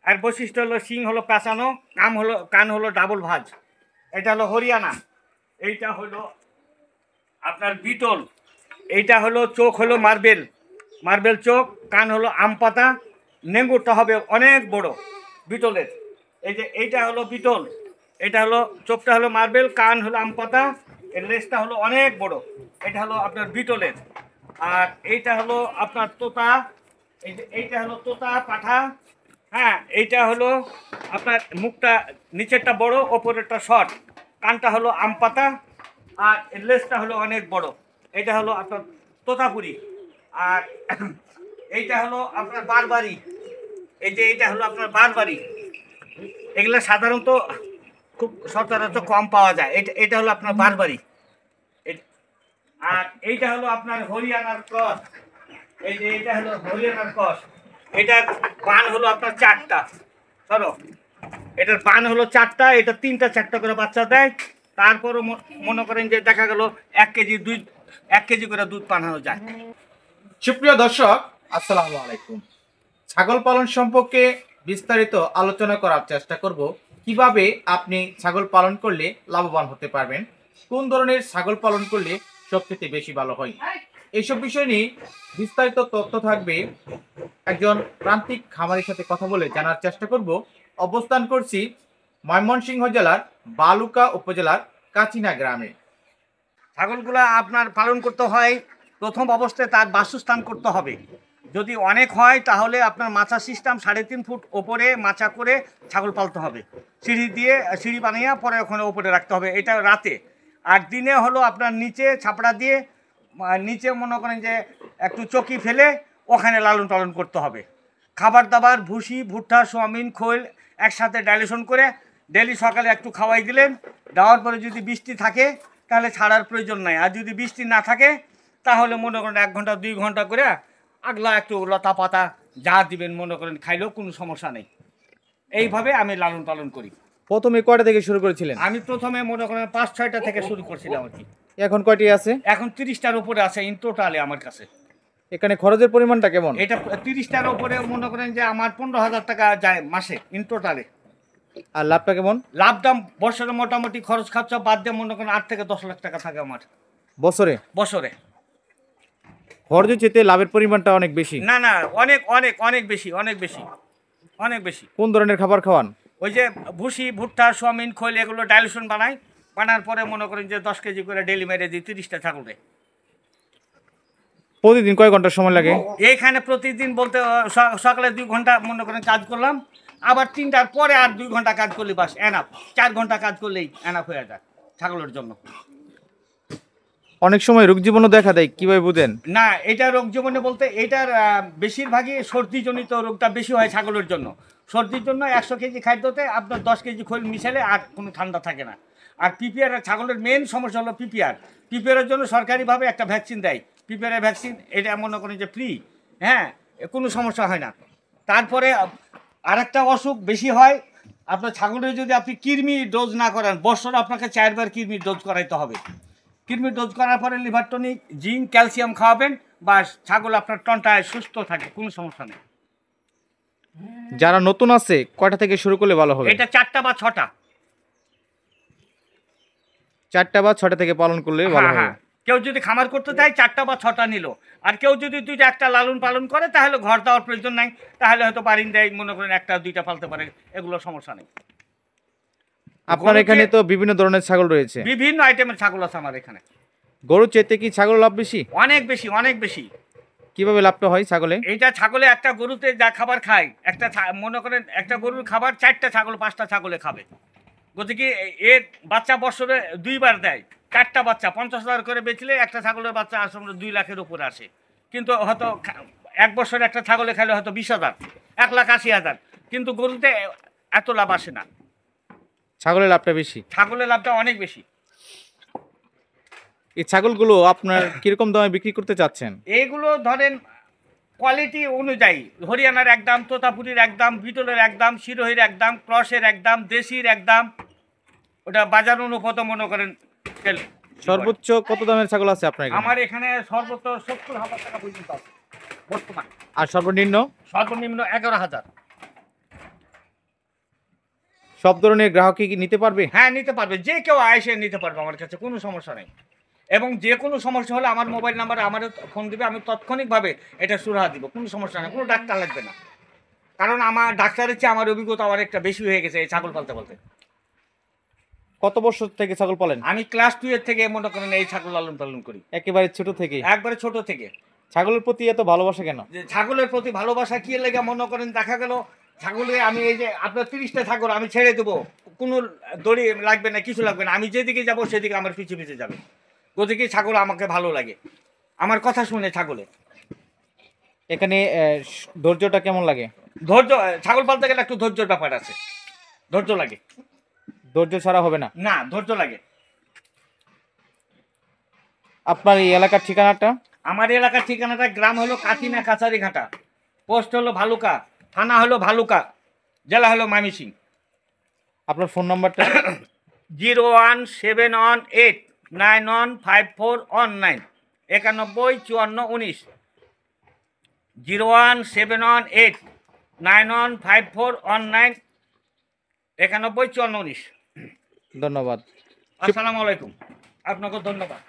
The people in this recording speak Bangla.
আর বৈশিষ্ট্য হলো শিং হলো পেঁচানো, কান হলো ডাবল ভাঁজ। এটা হলো হরিয়ানা, এইটা হলো আপনার বিটল, এইটা হলো চোখ হলো মার্বেল চোখ, কান হলো আম পাতা, নেঙ্গুরটা হবে অনেক বড় বিটলের। এই যে এইটা হলো বিটল, এটা হলো চোখটা হলো মার্বেল, কান হলো আম পাতা, এর লেজটা হলো অনেক বড়, এটা হলো আপনার বিটলের। আর এইটা হলো আপনার তোতা, এই যে এইটা হলো তোতা পাঠা। হ্যাঁ, এইটা হলো আপনার মুখটা নিচেরটা বড়, ওপরেরটা শর্ট, কানটা হলো আম পাতা, আর এর লেজটা হলো অনেক বড়, এটা হলো আপনার তোতাপুরি। আর এইটা হলো আপনার বারবারি, এই যে এইটা হলো আপনার বারবারি। এগুলো সাধারণত খুব সচরাচর কম পাওয়া যায়, এটা হলো আপনার বারবারি। আর এইটা হলো আপনার হরিয়ানার ক্রস, এই যে এইটা হলো হরিয়ানার ক্রস। এটার পান হলো আপনার 4টা, ধরো এটার পান হলো 4টা, এটা 3টা 4টা করে বাচ্চা দেয়। তারপরও মনে করেন যে দেখা গেল 1 কেজি করে দুধ পাঠানো যায়। সুপ্রিয় দর্শক, আসসালামু আলাইকুম। ছাগল পালন সম্পর্কে বিস্তারিত আলোচনা করার চেষ্টা করব। কিভাবে আপনি ছাগল পালন করলে লাভবান হতে পারবেন, কোন ধরনের ছাগল পালন করলে সবথেকে বেশি ভালো হয়, এইসব বিষয় নিয়ে বিস্তারিত তথ্য থাকবে। একজন প্রান্তিক খামারির সাথে কথা বলে জানার চেষ্টা করব। অবস্থান করছি ময়মনসিংহ জেলার বালুকা উপজেলার কাচিনা গ্রামে। ছাগলগুলো আপনার পালন করতে হয়, প্রথম অবস্থায় তার বাসস্থান করতে হবে। যদি অনেক হয় তাহলে আপনার মাচা সিস্টেম 3.5 ফুট ওপরে মাচা করে ছাগল পালতে হবে, সিঁড়ি বানিয়ে পরে ওখানে ওপরে রাখতে হবে, এটা রাতে। আর দিনে হলো আপনার নিচে ছাপড়া দিয়ে নিচে মনে করেন যে একটু চকি ফেলে ওখানে লালন পালন করতে হবে। খাবার দাবার ভুসি, ভুট্টা, সোয়াবিন, খোল একসাথে ডাইলেশন করে ডেলি সকালে একটু খাওয়াই দিলেন। দেওয়ার পরে যদি বৃষ্টি থাকে তাহলে ছাড়ার প্রয়োজন নাই, আর যদি বৃষ্টি না থাকে তাহলে মনে করেন 1 ঘন্টা 2 ঘন্টা করে আগলা একটু লতা পাতা যা দিবেন মনে করেন খাইলেও কোনো সমস্যা নেই। এইভাবে আমি লালন পালন করি। প্রথমে কয়টা থেকে শুরু করেছিলেন? আমি প্রথমে মনে করেন 5-6টা থেকে শুরু করছিলাম আর কি। এখন কয়টি আছে? এখন 30টার উপরে আছে ইন টোটালে আমার কাছে। এখানে খরচের পরিমাণটা কেমন? এটা 30টার উপরে মনে করেন যে আমার 15,000 টাকা যায় মাসে ইন টোটালে। আর লাভটা কেমন? লাভ দাম বছরে মোটামুটি খরচ খরচা বাদ দিয়ে মনে করেন 8 থেকে 10 লাখ টাকা থাকে আমার বছরে। খরচ চেয়ে লাভের পরিমাণটা অনেক বেশি। না না, অনেক অনেক অনেক বেশি, অনেক বেশি, অনেক বেশি। কোন ধরনের খাবার খাওয়ান? ওই যে ভুসি, ভুট্টা, সোয়াবিন, খোল এগুলো ডাইলেশন বানার পরে মনে করেন যে 10 কেজি করে ডেলি মেরে দিই 30টা ছাগলে। প্রতিদিন কয় ঘন্টা সময় লাগে? এইখানে প্রতিদিন বলতে সকালে 2 ঘন্টা মনে করেন কাজ করলাম, আবার 3টার পরে আর 2 ঘন্টা কাজ করলে বাস এনাফ। 4 ঘন্টা কাজ করলেই এনাফ হয়ে যায় ছাগলের জন্য। অনেক সময় রোগ জীবাণু দেখা দেয়, কিভাবে বুঝেন? না, এটা রোগ জীবাণু বলতে এটার বেশিরভাগই সর্দিজনিত রোগটা বেশি হয় ছাগলের জন্য। সর্দির জন্য 100 কেজি খাদ্যতে আপনার 10 কেজি খোল মিশালে আর কোনো ঠান্ডা থাকে না। আর পিপিআর, ছাগলের মেন সমস্যা হলো পিপিআরের জন্য সরকারিভাবে একটা ভ্যাকসিন দেয়, পিপিআর ভ্যাকসিন। এটা মনে করেন যে ফ্রি, হ্যাঁ, কোনো সমস্যা হয় না। তারপরে আরেকটা অসুখ বেশি হয় আপনার ছাগলের, যদি আপনি কৃমি ডোজ না করেন, বছরে আপনাকে 4 বার কৃমির ডোজ করাইতে হবে। কৃমির ডোজ করার পরে লিভার টনিক, জিঙ্ক, ক্যালসিয়াম খাওয়াবেন, বা ছাগল আপনার টনটায় সুস্থ থাকে, কোনো সমস্যা নেই। যারা নতুন আছে কয়টা থেকে শুরু করলে ভালো হবে? এটা 4টা বা 6টা। 4টা বা 6টা থেকে পালন করলে ভালো হবে। কেউ যদি খামার করতে চায় 4টা বা 6টা নিল, আর কেউ যদি 2টা 1টা লালন পালন করে তাহলে ঘর দেওয়ার প্রয়োজন নাই, তাহলে হয়তো বারিন্দায় মনে করেন 1টা 2টা পালতে পারে, এগুলো সমস্যা নেই। আপনার এখানে তো বিভিন্ন ধরনের ছাগল রয়েছে, বিভিন্ন আইটেমের ছাগল আছে আমার এখানে। গরুর চেয়ে কি ছাগল লাভ বেশি? অনেক বেশি, অনেক বেশি। কিভাবে লাভটা হয় ছাগলে? এইটা ছাগলে একটা গরুতে যা খাবার খায়, মনে করেন একটা গরুর খাবার 4টা ছাগল 5টা ছাগলে খাবে। গতিকে এর বাচ্চা বছরে 2 বার দেয়। 4টা বাচ্চা 50,000 করে বেচলে একটা ছাগলের বাচ্চা আসলে 2 লাখের উপরে আসে। কিন্তু হয়তো 1 বছরে একটা ছাগলে খাইলে হয়তো 20,000, 1,80,000, কিন্তু গরুতে এত লাভ আসে না। ছাগলের লাভটা বেশি? ছাগলের লাভটা অনেক বেশি। এই ছাগলগুলো আপনার কিরকম দামে বিক্রি করতে চাচ্ছেন? এইগুলো ধরেন কোয়ালিটি অনুযায়ী হরিয়ানার এক দাম, তোতাপুরির এক দাম, বিটলের এক দাম, শিরোহির এক দাম, ক্রসের এক দাম, দেশির এক দাম। ওটা বাজার অনুপাত মনে করেন। সর্বোচ্চ কত দামের ছাগল আছে আপনার এখানে? আমার এখানে সর্বোচ্চ 70,000 টাকা পর্যন্ত আছে বর্তমান। আর সর্বনিম্ন? সর্বনিম্ন 11,000। সব ধরনের গ্রাহকই কি নিতে পারবে? হ্যাঁ, নিতে পারবে, যে কেউ এসে নিতে পারবে আমার কাছে, কোনো সমস্যা নেই। এবং যে কোনো সমস্যা হলে আমার মোবাইল নাম্বারে আমার ফোন দিবে, আমি তাৎক্ষণিকভাবে এটা সুরাহা দিব, কোনো সমস্যা নেই, কোনো ডাক্তার লাগবে না। কারণ আমার ডাক্তারের চেয়ে আমার অভিজ্ঞতা অনেকটা বেশি হয়ে গেছে এই ছাগল পালতে পালতে। কত বছর থেকে ছাগল পালেন? আমি ক্লাস 2 এর থেকে মনে করেন এই ছাগল লালন পালন করি, একেবারে ছোট থেকে? একবারে ছোট থেকে। ছাগলের প্রতি এত ভালোবাসা কেন? যে ছাগলের প্রতি ভালোবাসা কি লেগে, মনে করেন দেখা গেল ছাগলে আমি এই যে আপনার 30টা ছাগল আমি ছেড়ে দেবো, কোনো দড়ি লাগবে না, কিছু লাগবে না, আমি যেদিকে যাব সেদিকে আমার পিছু পিছু যাবে। ওদিকে ছাগল আমাকে ভালো লাগে, আমার কথা শুনে ছাগলে। এখানে ধৈর্যটা কেমন লাগে? ধৈর্য, ছাগল পালতে গেলে একটু ধৈর্যের ব্যাপার আছে, ধৈর্য লাগে। ধৈর্য ছাড়া হবে না? না, ধৈর্য লাগে। আপনার এই এলাকার ঠিকানাটা? আমার এলাকার ঠিকানাটা, গ্রাম হলো কাটিনা কাছারিঘাটা, পোস্ট হলো ভালুকা, থানা হলো ভালুকা, জেলা হলো ময়মনসিংহ। আপনার ফোন নাম্বারটা? 01718915419, 915419, 01718915419, 915419। ধন্যবাদ। আসসালামু আলাইকুম, আপনাকে ধন্যবাদ।